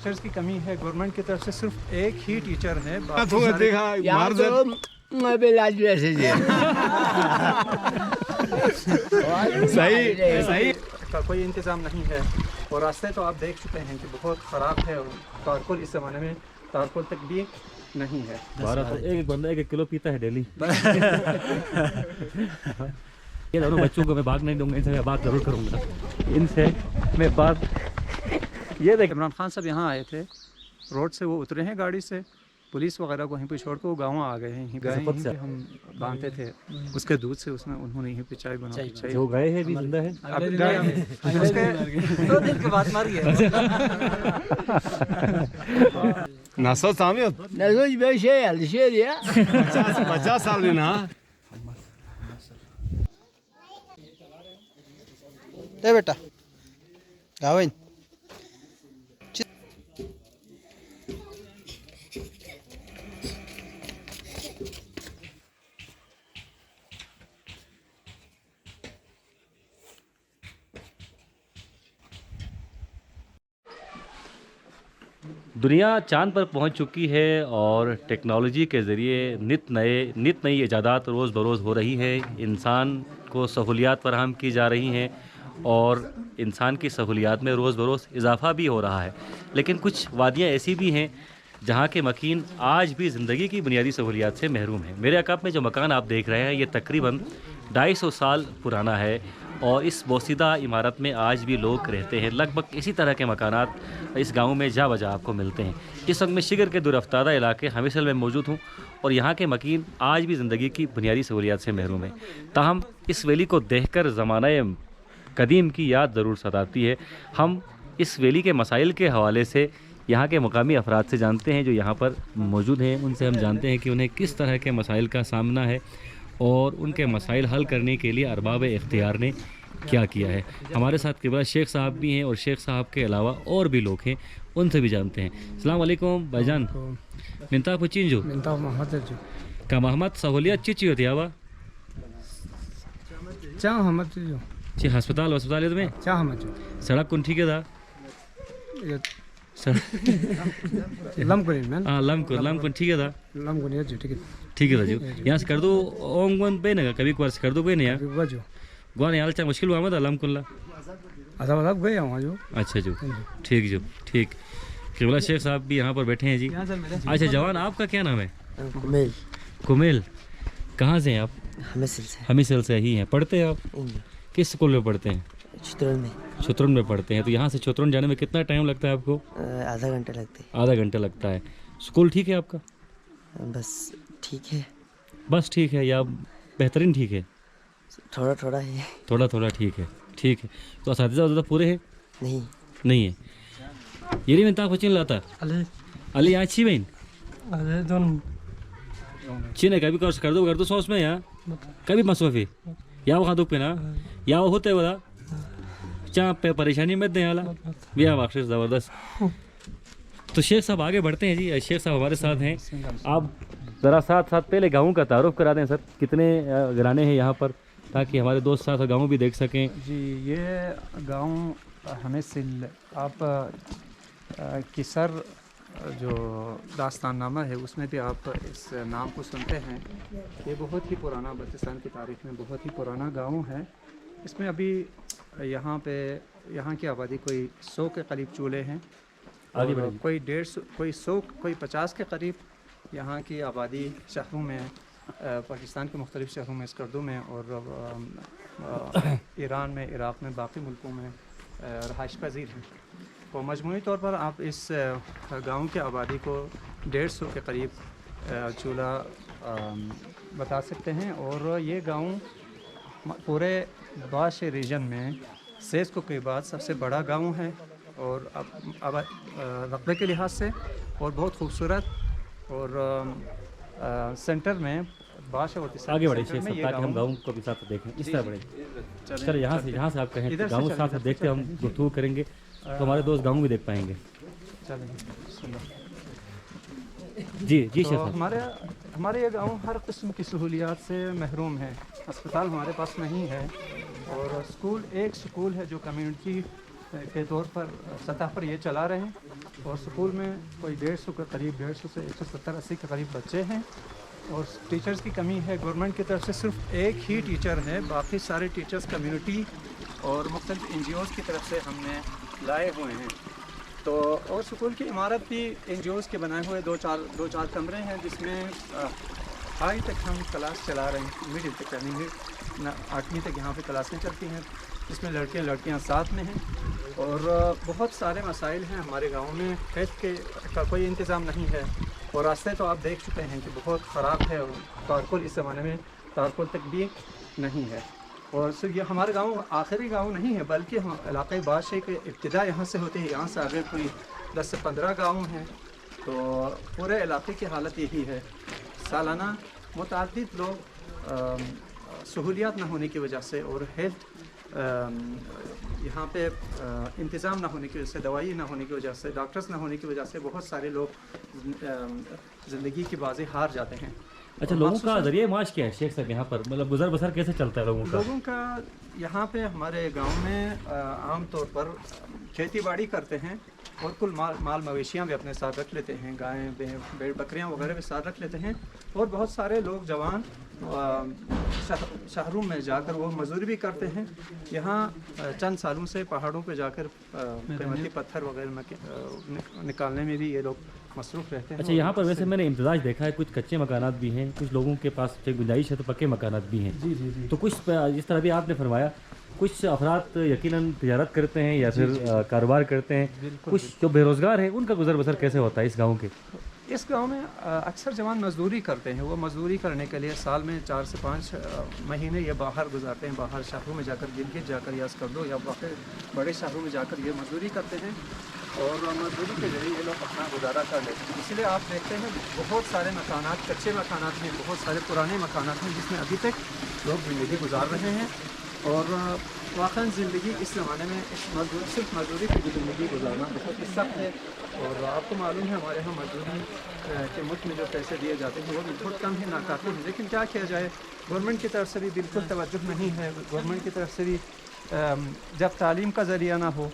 Teachers की कमी है। गवर्नमेंट की तरफ से सिर्फ एक ही टीचर है। सही का कोई इंतज़ाम नहीं है। और रास्ते तो आप देख चुके हैं कि बहुत ख़राब है। और तारकोल इस ज़माने में तारकोल तक भी नहीं है। 12 तो एक बंदा 1 किलो पीता है डेली। ये दोनों बच्चों को मैं बात नहीं दूंगा, इनसे मैं बात जरूर करूंगा। इनसे मैं बात ये देख, इमरान खान साहब यहाँ आए थे, रोड से वो उतरे हैं गाड़ी से, पुलिस वगैरह को यहीं पे छोड़ कर वो गाँव आ गए हैं। गाय यहीं पे हम बांधते थे, उसके दूध से उसमें उन्होंने यहीं पे चाय बनाई। जो गए हैं भी जिंदा है। अब उसके 2 दिन के बाद मर गया। Nasıl tanıyor? Nasıl bir şey geldi şey ya. Bacağı sallıyor ha. De बेटा गावन दुनिया चांद पर पहुंच चुकी है और टेक्नोलॉजी के ज़रिए नित नई इजादात रोज़ बरोज़ हो रही है। इंसान को सहूलियात फराहम की जा रही हैं और इंसान की सहूलियात में रोज़ बरोज़ इजाफ़ा भी हो रहा है। लेकिन कुछ वादियाँ ऐसी भी हैं जहाँ के मकीन आज भी ज़िंदगी की बुनियादी सहूलियात से महरूम हैं। मेरे अकाब में जो मकान आप देख रहे हैं ये तकरीबन 250 साल पुराना है और इस बोसीदा इमारत में आज भी लोग रहते हैं। लगभग इसी तरह के मकानात इस गांव में जा बजा आपको मिलते हैं। इस वक्त मैं शिगर के दुरफ्तादा इलाके हमीसल में मौजूद हूँ और यहाँ के मकीन आज भी ज़िंदगी की बुनियादी सहूलियात से महरूम हैं। ताहम इस वैली को देखकर ज़माना कदीम की याद ज़रूर सताती है। हम इस वैली के मसाइल के हवाले से यहाँ के मुकामी अफराद से जानते हैं जो यहाँ पर मौजूद हैं। उनसे हम जानते हैं कि उन्हें किस तरह के मसाइल का सामना है और उनके मसाइल हल करने के लिए अरबाब इख्तियार ने क्या किया है। हमारे साथ किबला शेख साहब भी हैं और शेख साहब के अलावा और भी लोग हैं, उनसे भी जानते हैं। अस्सलाम वालेकुम भाईजान। मिनता पुचिन जो का मोहम्मद सहूलियत ची होती है आवा ची अस्पताल में सड़क कौन ठीक है था लमकुन ठीक है था ठीक है था जो यहाँ से कर दो ओंगवन पे ना कभी कभार से कर दो पे नहीं यार गुआन यहाँ चल मुश्किल हुआ था लमकुल्ला अच्छा जो ठीक जो ठीक। किबला शेख साहब भी यहाँ पर बैठे हैं जी। अच्छा जवान आपका क्या नाम है? कुमेल। कहाँ से हैं आप? हमीसल से ही हैं। पढ़ते हैं आप? किस स्कूल में पढ़ते हैं? चुतरन में पढ़ते हैं। तो यहाँ से चुतरन जाने में कितना टाइम लगता है आपको? आधा घंटा लगता है। स्कूल ठीक है आपका? बस ठीक है। बस ठीक है या बेहतरीन ठीक है? थोड़ा थोड़ा है। थोड़ा ठीक है ठीक है। तो असातिज़ा पूरे हैं? नहीं है। ये नहीं मिलता कुछ नहीं लाता अली यहाँ अच्छी बहन चीन है कभी कर दो सॉस में यहाँ कभी मसरूफ़ी या वो खादुक पे ना या वो होते वाला चाँ पे परेशानी मत दें वाला बिया वाक़िश ज़बरदस्त। तो शेख साहब आगे बढ़ते हैं जी। शेख साहब हमारे साथ हैं। आप ज़रा साथ पहले गाँव का तारुफ करा दें सर, कितने घराने हैं यहाँ पर ताकि हमारे दोस्त साथ गाँव भी देख सकें। जी ये गांव हमीसल आप किसर जो दास्तान नामा है उसमें भी आप इस नाम को सुनते हैं। ये बहुत ही पुराना बलूचिस्तान की तारीख़ में बहुत ही पुराना गांव है। इसमें अभी यहाँ की आबादी कोई 100 के करीब चूल्हे हैं। आगे कोई 150 कोई 100 कोई 50 के करीब यहाँ की आबादी शहरों में पाकिस्तान के मुख्तलिफ़ शहरों में स्कर्दों में और ईरान में इराक़ में बाकी मुल्कों में रहाइश पजीर हैं। तो मजमूई तौर पर आप इस गांव की आबादी को 150 के करीब चूल्हा बता सकते हैं। और ये गांव पूरे बाश रीजन में सेस्को के बाद सबसे बड़ा गांव है और अब रकबे के लिहाज से और बहुत खूबसूरत और सेंटर में बाश और आगे बढ़े शेख साहब ताकि हम गाँव को भी साथ देखें। इस तरह बढ़े चल यहाँ से आप कहें गाँव के साथ देखते हम गुफ्तगू करेंगे तो हमारे दोस्त गाँव भी देख पाएंगे। जी शेख साहब। हमारे ये गांव हर किस्म की सहूलियात से महरूम है। अस्पताल हमारे पास नहीं है और एक स्कूल है जो कम्युनिटी के तौर पर सतह पर ये चला रहे हैं। और स्कूल में कोई 150 के करीब 150 से 170-80 के करीब बच्चे हैं और टीचर्स की कमी है। गवर्नमेंट की तरफ से सिर्फ एक ही टीचर है, बाकी सारे टीचर्स कम्युनिटी और मुख्तलिफ NGOs की तरफ से हमने लाए हुए हैं। तो और स्कूल की इमारत भी NGOs के बनाए हुए दो चार कमरे हैं, जिसमें हाई तक हम क्लास चला रहे हैं, मिडिल तक यानी 8वीं तक यहाँ पे क्लासें चलती हैं, जिसमें लड़के लड़कियाँ साथ में हैं। और बहुत सारे मसाइल हैं हमारे गांव में, हेल्थ का कोई इंतज़ाम नहीं है और रास्ते तो आप देख चुके हैं कि बहुत ख़राब है और तारकुल इस ज़माने में तारकुल तक भी नहीं है। और सिर्फ ये हमारा गांव आखिरी गांव नहीं है, बल्कि हम इलाक़े बादशाह की इब्तिदा यहाँ से होती है। यहाँ से आगे कोई 10 से 15 गाँव हैं। तो पूरे इलाके की हालत यही है। सालाना मुतअद्दिद लोग सहूलियात न होने की वजह से और हेल्थ यहाँ पे इंतज़ाम ना होने की वजह से, दवाई ना होने की वजह से, डॉक्टर्स ना होने की वजह से बहुत सारे लोग ज़िंदगी की बाजी हार जाते हैं। अच्छा, लोगों का ज़रिए माश क्या है शेख साहब यहाँ पर, मतलब गुजर बसर कैसे चलता है लोगों का? यहाँ पे हमारे गांव में आम तौर पर खेती बाड़ी करते हैं और कुल माल मवेशियाँ भी अपने साथ रख लेते हैं, गायें भेड़ बकरियाँ वगैरह भी साथ रख लेते हैं। और बहुत सारे लोग जवान शहरों में जाकर वो मजदूरी भी करते हैं। यहाँ चंद सालों से पहाड़ों पे जाकर कीमती पत्थर वगैरह निकालने में भी ये लोग मसरूफ़ रहते हैं। अच्छा, यहाँ पर वैसे मैंने इम्तजाज देखा है, कुछ कच्चे मकानात भी हैं, कुछ लोगों के पास गुंजाइश है तो पक्के मकानात भी हैं। जी जी जी। तो कुछ जिस तरह भी आपने फरमाया, कुछ अफराद यकीनन तिजारत करते हैं या फिर कारोबार करते हैं, कुछ जो बेरोज़गार हैं उनका गुजर बसर कैसे होता है इस गाँव के? इस गांव में अक्सर जवान मजदूरी करते हैं। वो मजदूरी करने के लिए साल में 4 से 5 महीने ये बाहर गुजारते हैं, बाहर शहरों में जाकर, गिलगित जाकर या स्कर्दो या बड़े शहरों में जाकर ये मजदूरी करते हैं और मजदूरी के जरिए ये लोग अपना गुजारा कर लेते हैं। इसलिए आप देखते हैं बहुत सारे मकानात, कच्चे मकानात हैं, बहुत सारे पुराने मकानात हैं जिसमें अभी तक लोग ज़िंदगी गुजार रहे हैं। और वाकई ज़िंदगी इस ज़माने में सिर्फ मजदूरी की ज़िंदगी गुजारना बहुत ही सख्त है। और आपको मालूम है हमारे यहाँ मजदूरी के मुल्क में जो पैसे दिए जाते हैं वो भी बहुत कम है, नाकाफ़ी है। लेकिन क्या किया जाए, गवर्नमेंट की तरफ से भी बिल्कुल तवज्जुह नहीं है। गवर्नमेंट की तरफ से भी जब तालीम का ज़रिया ना हो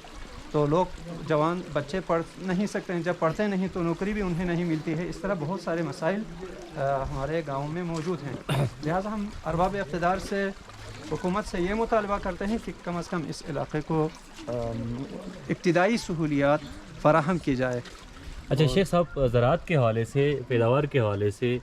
तो लोग जवान बच्चे पढ़ नहीं सकते हैं, जब पढ़ते नहीं तो नौकरी भी उन्हें नहीं मिलती है। इस तरह बहुत सारे मसाइल हमारे गाँव में मौजूद हैं। लिहाजा हम अरबाब इक़्तिदार से, हुकूमत से ये मुतालबा करते हैं कि कम अज़ कम इस इलाक़े को इब्तिदाई सहूलियात फ़राहम की जाए। अच्छा शेख साहब, ज़राअत के हवाले से, पैदावार के हवाले से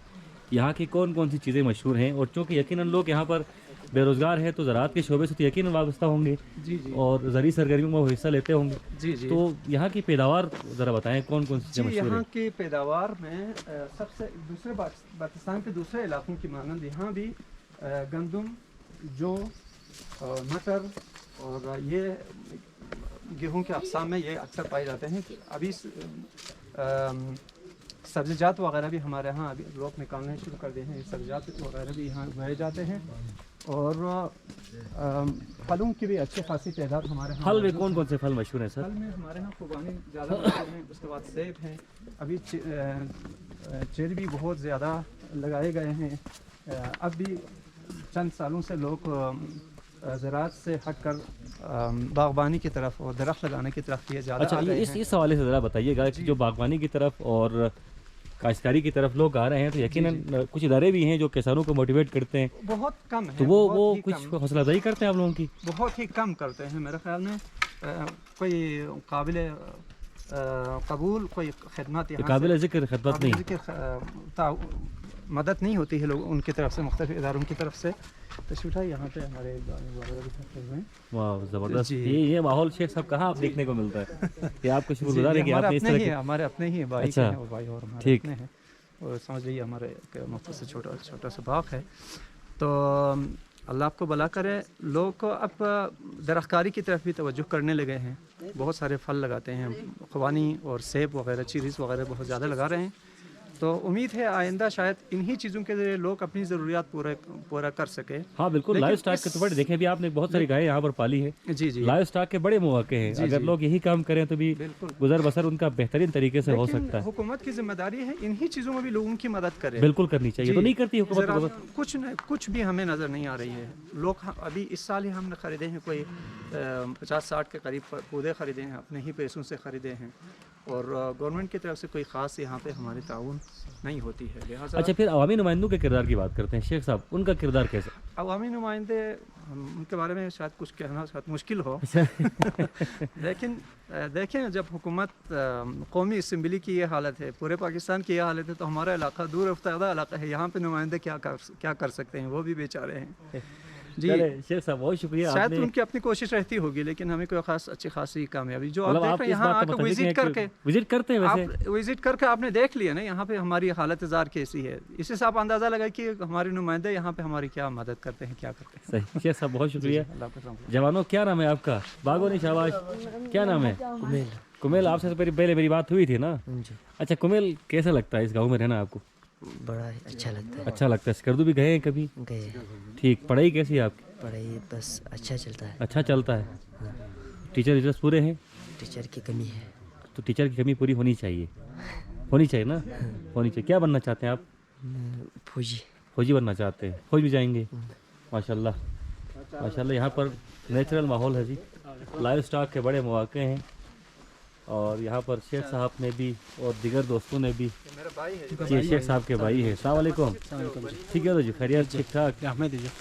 यहाँ की कौन कौन सी चीज़ें मशहूर हैं? और चूँकि यकीनन लोग यहाँ पर बेरोज़गार हैं तो ज़राअत के शोबे से तो यकीनन वाबस्ता होंगे जी जी, और ज़री सरगर्मियों में वो हिस्सा लेते होंगे। जी जी। तो यहाँ की पैदावार ज़रा बताएं, कौन कौन सी चीज़ें मशहूर यहाँ हैं? की पैदावार में सबसे दूसरे पाकिस्तान के दूसरे इलाकों की मानंद यहाँ भी गंदम, जौ, मटर और ये गेहूं के अक़साम में ये अक्सर पाए जाते हैं। अभी सब्ज़िजात वगैरह भी हमारे यहाँ अभी लोग निकालने शुरू कर दिए हैं, सब्ज़िजात वगैरह भी यहाँ उगाए जाते हैं। और फलों की भी अच्छी खासी तादाद हमारे यहाँ। फल में कौन कौन से फल मशहूर हैं सर? फल में हमारे यहाँ खुबानी ज़्यादा मशहूर हैं, उसके बाद सेब हैं, अभी चेरी भी बहुत ज़्यादा लगाए गए हैं। अब भी चंद सालों से लोग ज़राअत से हटकर बागबानी की तरफ और दरख्त लगाने की तरफ ये ज़्यादा अच्छा, आ गए हैं। इस हवाले से ज़रा बताइएगा कि जो बागवानी की तरफ और काश्तकारी की तरफ लोग आ रहे हैं तो यकीनन कुछ इदारे भी हैं जो किसानों को मोटिवेट करते हैं, बहुत कम है। तो वो बहुत ही कुछ कम, हौसला अफजाई करते हैं आप लोगों की? बहुत ही कम करते हैं। मेरे ख्याल में कोई काबिल कबूल कोई खिदमत यहाँ काबिल ज़िक्र खिदमत नहीं, मदद नहीं होती है लोग उनकी तरफ से, मुख्तलिफ इदारों की तरफ से। तशरीफ़ यहाँ पे हमारे वाह ज़बरदस्त। जी। ये माहौल शेख साहब कहाँ आप देखने को मिलता है कि आपको शुक्रगुजार है कि आपने इस तरह के। हमारे अपने ही भाई अच्छा, हैं, वो भाई और हमारे ठीक। अपने हैं। और समझ लीजिए हमारे एक मुफ्त से छोटा सा बाग है। तो अल्लाह आपको भला करे। लोग अब दरख्तकारी की तरफ भी तवज्जो करने लगे हैं, बहुत सारे फल लगाते हैं, खुबानी और सेब वगैरह, चीरीज़ वगैरह बहुत ज़्यादा लगा रहे हैं। तो उम्मीद है आइंदा शायद इन्हीं चीज़ों के ज़रिए लोग अपनी ज़रूरियात पूरा कर सके। हाँ बिल्कुल, लाइव स्टॉक के तो बड़े देखें, अभी आपने बहुत सारी गायें यहाँ पर पाली है। जी जी, लाइव स्टॉक के बड़े मौके हैं, अगर लोग यही काम करें तो भी बिल्कुल गुजर बसर उनका बेहतरीन तरीके से हो सकता है। हुकूमत की जिम्मेदारी है इन्हीं चीज़ों में भी लोगों की मदद करे। बिल्कुल करनी चाहिए, तो नहीं करती हुकूमत। कुछ भी हमें नज़र नहीं आ रही है। लोग अभी इस साल ही हमने ख़रीदे हैं कोई 50-60 के करीब पौधे ख़रीदे हैं, अपने ही पैसों से ख़रीदे हैं। और गवर्नमेंट की तरफ से कोई ख़ास यहाँ पे हमारी ताउन नहीं होती है। लिहाजा अच्छा, फिर अवामी नुमाइंदों के किरदार की बात करते हैं शेख साहब, उनका किरदार कैसा? अवामी नुमाइंदे उनके बारे में शायद कुछ कहना शायद मुश्किल हो लेकिन देखें, जब हुकूमत कौमी असम्बली की ये हालत है, पूरे पाकिस्तान की ये हालत है, तो हमारा इलाका दूर अफ्तादा इलाका है, यहाँ पे नुमाइंदे क्या कर सकते हैं, वो भी बेचारे हैं जी। चले शेख साहब, बहुत शुक्रिया। शायद आपने उनकी अपनी कोशिश रहती होगी, लेकिन हमें कोई खास अच्छी खासी कामयाबी जो आप मतलब देख आप रहे हैं इस यहाँ बात का आकर मुतल्लिक हैं कि विजिट करते हैं वैसे? आप विजिट करके आपने देख लिया ना यहाँ पे हमारी हालत जार कैसी है, इससे से आप अंदाज़ा लगाए कि हमारे नुमाइंदे यहाँ पे हमारी क्या मदद करते हैं, क्या करते हैं। सही शेख साहब, बहुत शुक्रिया। अल्लाह हाफ़िज़। जवानों, क्या नाम है आपका? बागोनी शाबाश, क्या नाम है? कुमेल। कुमेल, आपसे तो पहले मेरी बात हुई थी ना? जी, अच्छा कुमेल, कैसा लगता है इस गाँव में रहना आपको? बड़ा अच्छा लगता है। अच्छा लगता है। स्कर्दू भी गए हैं कभी? गए। ठीक। पढ़ाई कैसी है आपकी? पढ़ाई बस अच्छा चलता है। अच्छा चलता है। टीचर टीचर्स पूरे हैं? टीचर की कमी है। तो टीचर की कमी पूरी होनी चाहिए, होनी चाहिए ना? होनी चाहिए। क्या बनना चाहते हैं आप? फौजी। फौजी बनना चाहते हैं? फौज भी जाएंगे? माशाल्लाह माशाल्लाह। यहाँ पर नेचुरल माहौल है जी, लाइव स्टॉक के बड़े मौके हैं, और यहाँ पर शेख साहब ने भी और दिगर दोस्तों ने भी, जी शेख साहब के भाई है। अस्सलाम वालेकुम। ठीक है तो जी, खैरियत? ठीक ठाक।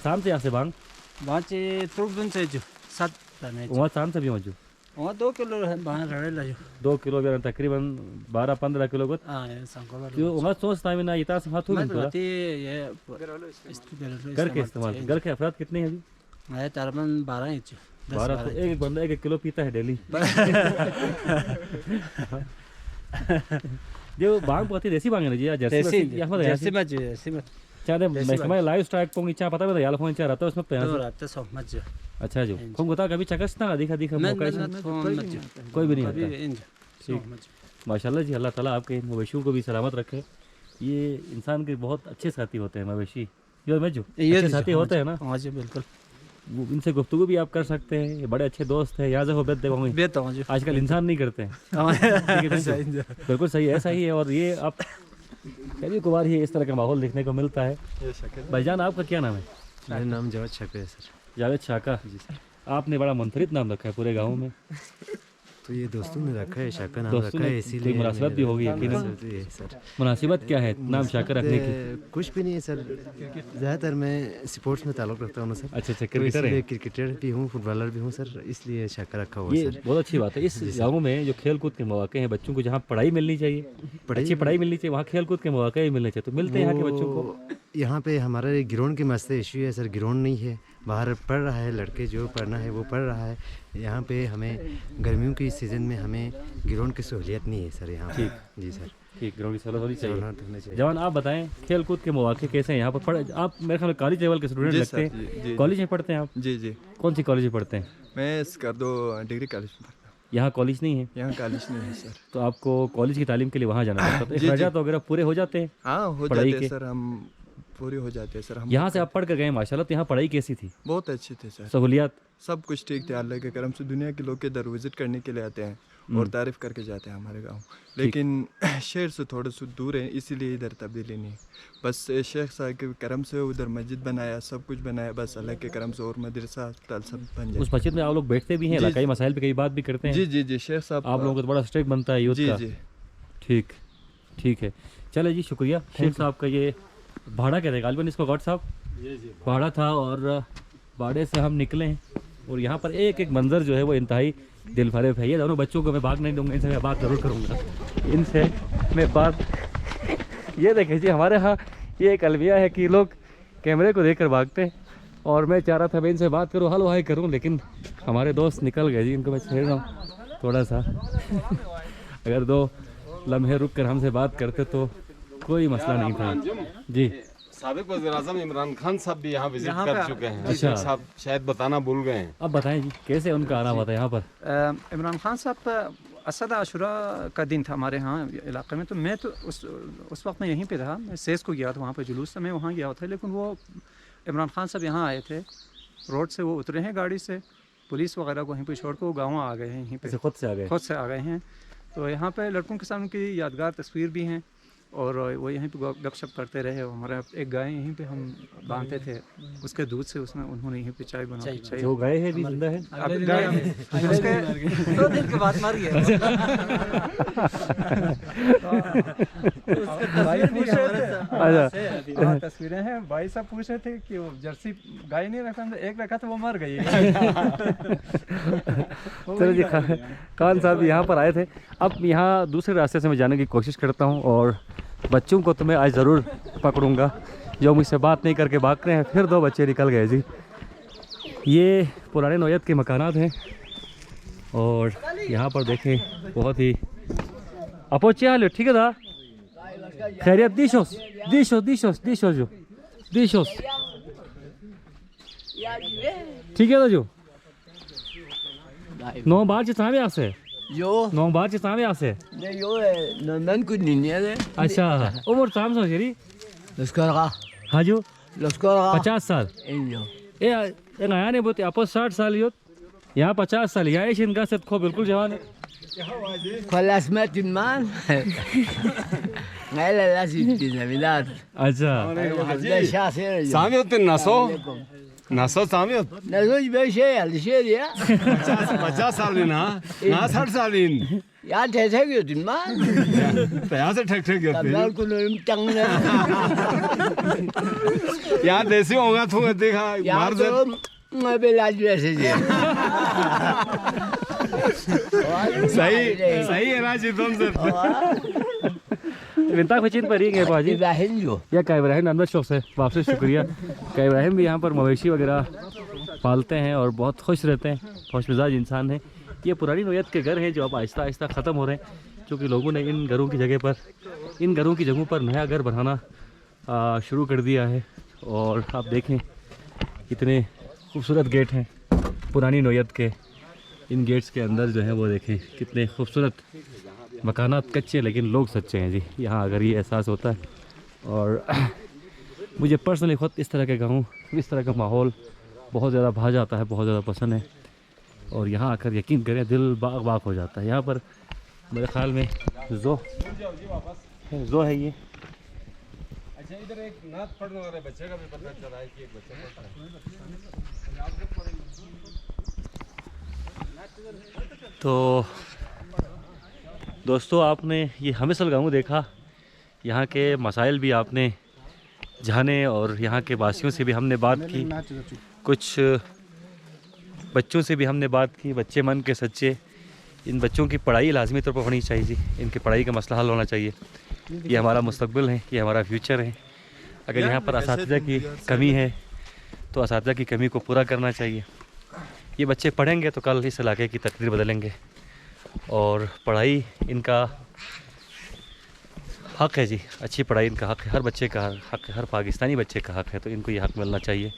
शाम से यहाँ से बांग वहाँ से तुर्क से जो 7 वहाँ शाम से भी मौजूद वहाँ 2 किलो वहाँ रड़े ला 2 किलो भी तकरीबन 12-15 किलो को जो वहाँ सोचता है ना इतना से हाथ मैं थोड़ा ये घर के इस्तेमाल। घर के अफराद कितने हैं जी? मैं तकरीबन 12 इंच 12। तो एक बंदा 1 किलो पीता है डेली जो बांग पति देसी बांग है ना जी, या जर्सी में चाहे मैं लाइव स्ट्राइक पोंगी चा पता है यार फोन चा रहता है उसमें तो अच्छा जो फोन बता कभी चकस ना दिखा मौका कोई भी नहीं होता। माशाल्लाह जी, अल्लाह ताला आपके मवेशियों को भी सलामत रखे। ये इंसान के बहुत अच्छे साथी होते हैं मवेशी, जो अच्छे साथी होते हैं ना। बिल्कुल, इनसे गुफ्तगू भी आप कर सकते हैं, ये बड़े अच्छे दोस्त हैं। यहाँ से हो बेत आजकल इंसान नहीं करते हैं बिल्कुल सही, ऐसा ही है। और ये आप कभी कभार ही इस तरह का माहौल देखने को मिलता है। भाईजान, आपका क्या नाम है? मेरा नाम जावेद शाका है सर। जावेद शाका जी सर। आपने बड़ा मुनफरिद नाम रखा है पूरे गाँव में। तो ये दोस्तों ने रखा है, शाका नाम दोस्तों रखा है, ने इसीलिए मुनासिबत भी होगी यकीनन। सर मुनासिबत क्या है नाम शाका रखने की? कुछ भी नहीं है सर, ज़्यादातर मैं स्पोर्ट्स में ताल्लुक़ रखता हूँ ना सर। अच्छा, तो क्रिकेटर है? क्रिकेटर भी हूँ, फुटबॉलर भी हूँ सर, इसलिए शाका रखा हुआ ये सर। बहुत अच्छी बात है। इस गाँव में जो खेल कूद के मौके हैं, बच्चों को जहाँ पढ़ाई मिलनी चाहिए, अच्छी पढ़ाई मिलनी चाहिए, वहाँ खेल कूद के मौके ही मिलने चाहिए। तो मिलते हैं यहाँ के बच्चों को? यहाँ पे हमारे ग्राउंड के मसले इशू है सर, ग्राउंड नहीं है, बाहर पढ़ रहा है लड़के, जो पढ़ना है वो पढ़ रहा है। यहाँ पे हमें गर्मियों के सीज़न में हमें ग्राउंड की सहूलियत नहीं है सर यहाँ। ठीक जी सर, ठीक, ग्राउंड की सहूलत होनी सहूलियत चाहिए। होनी चाहिए। जवान, आप बताएं खेल कूद के मौके कैसे हैं यहाँ पर? आप मेरे ख्याल में कॉलेज लेवल के स्टूडेंट लगते हैं। कॉलेज में पढ़ते हैं आप? जी जी। कौन सी कॉलेज में पढ़ते हैं? मैं कर दो डिग्री कॉलेज में पढ़ता हूँ। यहाँ कॉलेज नहीं है? यहाँ कॉलेज नहीं है सर। तो आपको कॉलेज की तालीम के लिए वहाँ जाना पड़ता है? जी, अखराजात वगैरह पूरे हो जाते हैं? हाँ हो पढ़ाई जाते के? हैं सर, हम पूरी हो जाते हैं सर। हम यहाँ से आप पढ़ कर गए माशाल्लाह, तो यहाँ पढ़ाई कैसी थी? बहुत अच्छे थे सर, सहूलियात सब कुछ ठीक थे। अल्लाह के करम से दुनिया के लोग इधर विजिट करने के लिए आते हैं और तारीफ करके जाते हैं हमारे गांव। लेकिन शहर से थोड़ा सा दूर है, इसीलिए इधर तब्दीली नहीं। बस शेख साहब के करम से उधर मस्जिद बनाया, सब कुछ बनाया, बस अल्लाह के करम से, और मदरसा अस्पताल सब बन जाए। उस मस्जिद में आप लोग बैठते भी हैं, जी। इलाकाई मसाइल पे कई बात भी करते हैं? जी जी जी। शेख साहब आप लोगों को तो बड़ा स्ट्रिक्ट बनता है यूथ जी का। जी। ठीक, ठीक है, चले जी, शुक्रिया। शेख साहब का ये भाड़ा कहते हैं गालिबन इसको, गौड साहब भाड़ा था, और भाड़े से हम निकले हैं। और यहाँ पर एक एक मंजर जो है वो इंतहाई दिल फरेब है। ये दोनों बच्चों को मैं भाग नहीं दूंगा, इनसे मैं बात ज़रूर करूँगा, इनसे मैं बात। ये देखें जी, हमारे यहाँ ये एक अलविया है कि लोग कैमरे को देखकर भागते हैं, और मैं चाह रहा था मैं इनसे बात करूँ, हलो हाय करूँ, लेकिन हमारे दोस्त निकल गए जी। इनको मैं छेड़ रहा हूँ थोड़ा सा अगर 2 लम्हे रुक कर हमसे बात करते तो कोई मसला नहीं था जी। साबिक वज़ीर-ए-आज़म इमरान खान साहब भी यहाँ विजिट कर चुके हैं। अच्छा। साहब शायद बताना भूल गए हैं। अब बताएं जी, कैसे उनका आना हुआ था यहाँ पर? इमरान खान साहब असद आशुरा का दिन था हमारे यहाँ इलाके में, तो मैं तो उस वक्त मैं यहीं पे था, मैं सेस को गया था, वहाँ पे जुलूस था, मैं वहाँ गया था। लेकिन वो इमरान खान साहब यहाँ आए थे, रोड से वो उतरे हैं गाड़ी से, पुलिस वगैरह को वहीं पे छोड़ कर वो गाँव आ गए हैं, यहीं पे खुद से आ गए? खुद से आ गए हैं। तो यहाँ पे लड़कों के साथ उनकी यादगार तस्वीर भी हैं, और वो यहीं पे गपशप करते रहे। हमारा एक गाय यहीं पे हम बांधते थे, उसके दूध से उन्होंने यहीं पे चाय बना के चाय। जो गाय है भी जिंदा है? अब गाय उसके 2 दिन के बाद मर गया। भाई पूछ रहे थे, अच्छा तस्वीरें हैं, भाई साहब पूछ रहे थे कि वो जर्सी गाय नहीं रखा, एक रखा था वो मर गई। चलो जी, खान साहब यहाँ पर आए थे। अब यहाँ दूसरे रास्ते से मैं जाने की कोशिश करता हूँ और बच्चों को तो मैं आज ज़रूर पकड़ूंगा जो मुझसे बात नहीं करके भाग रहे हैं। फिर 2 बच्चे निकल गए जी। ये पुराने नौयत के मकानात हैं और यहाँ पर देखें बहुत ही अपोचे हाल ठीक है दा खैरियत दिशोस दिशोस दिशोस दिशोस जो दिशोस ठीक है जो 9 बार से सामने आसे Yo, 9 बार से सामने आसे yo nan kun ni ne. अच्छा उम्र 300 शेरी Los carga, हाँ जो los carga. 50 साल Inyo. ये नया ने बोलते आपस 60 साल यो यहाँ 50 साल यहाँ इस इनका सब खो बिल्कुल जवान है Kwalas matin man. Ngayon las itin Navidad. अच्छा Da şahser. Samiyotin naso? Naso samiyot? Nazo bir şey aldı şey ya. 50 साल ना ना 60 साल इन Ya tete götün man. यहाँ से ठक ठक गिरते Tablar kullarım tanrı. यहाँ देसी होगा तू देखा Ya मार दे diyorum ne belaj verseceğim. सही सही है ना जी तुम से विंता खचिन पर ही गए बाजी İbrahim yo. या का इब्राहिम अनवर शौक से वापस शुक्रिया। का इब्राहिम भी यहाँ पर मवेशी वगैरह पालते हैं और बहुत खुश रहते हैं, खुश मिजाज इंसान है। ये पुरानी नौयत के घर हैं जो अब आहिस्ता आहिस्ता ख़त्म हो रहे हैं, क्योंकि लोगों ने इन घरों की जगहों पर नया घर बनाना शुरू कर दिया है। और आप देखें कितने खूबसूरत गेट हैं पुरानी नौयत के। इन गेट्स के अंदर जो है वो देखें कितने खूबसूरत मकानात कच्चे लेकिन लोग सच्चे हैं जी। यहाँ अगर ये एहसास होता है और मुझे पर्सनली ख़ुद इस तरह के गाँव, इस तरह का माहौल बहुत ज़्यादा भा जाता है, बहुत ज़्यादा पसंद है। और यहाँ आकर यकीन करें दिल बाग बाग हो जाता है। यहाँ पर मेरे ख़्याल में जो है ये अच्छा इधर एक नाथ पढ़ने वाले बच्चे का भी पता चला है कि एक बच्चा पढ़ता है। तो दोस्तों आपने ये हमेसल गाँव देखा, यहाँ के मसाइल भी आपने जाने और यहाँ के वासियों से भी हमने बात की, कुछ बच्चों से भी हमने बात की। बच्चे मन के सच्चे, इन बच्चों की पढ़ाई लाजमी तौर पर होनी चाहिए जी। इनकी पढ़ाई का मसला हल होना चाहिए। ये हमारा मुस्तकबिल है, ये हमारा फ्यूचर है। अगर यहाँ पर असातिज़ा की कमी है तो असातिज़ा की कमी को पूरा करना चाहिए। ये बच्चे पढ़ेंगे तो कल इस इलाके की तकदीर बदलेंगे। और पढ़ाई इनका हक़ है जी, अच्छी पढ़ाई इनका हक़ है, हर बच्चे का हक़ है, हर पाकिस्तानी बच्चे का हक़ है। तो इनको ये हक़ मिलना चाहिए।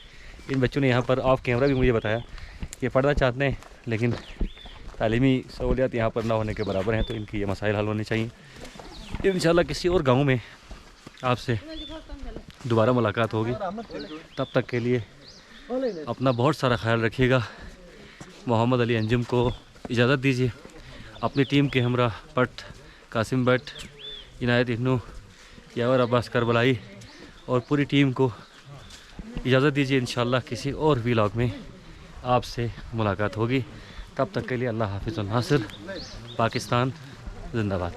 इन बच्चों ने यहाँ पर ऑफ कैमरा भी मुझे बताया कि पढ़ना चाहते हैं लेकिन तालीमी सहूलियत यहाँ पर ना होने के बराबर हैं, तो इनकी ये मसाइल हल होने चाहिए। इंशाल्लाह किसी और गाँव में आपसे दोबारा मुलाकात होगी। तब तक के लिए अपना बहुत सारा ख्याल रखिएगा। मोहम्मद अली अंजुम को इजाज़त दीजिए। अपनी टीम के हमरा पट, कासिम भट्ट, इनायत इन्नू, यावर अब्बास करबलाई और पूरी टीम को इजाज़त दीजिए। इंशाल्लाह किसी और व्लॉग में आपसे मुलाकात होगी। तब तक के लिए अल्लाह हाफिज़। नासिर, पाकिस्तान जिंदाबाद।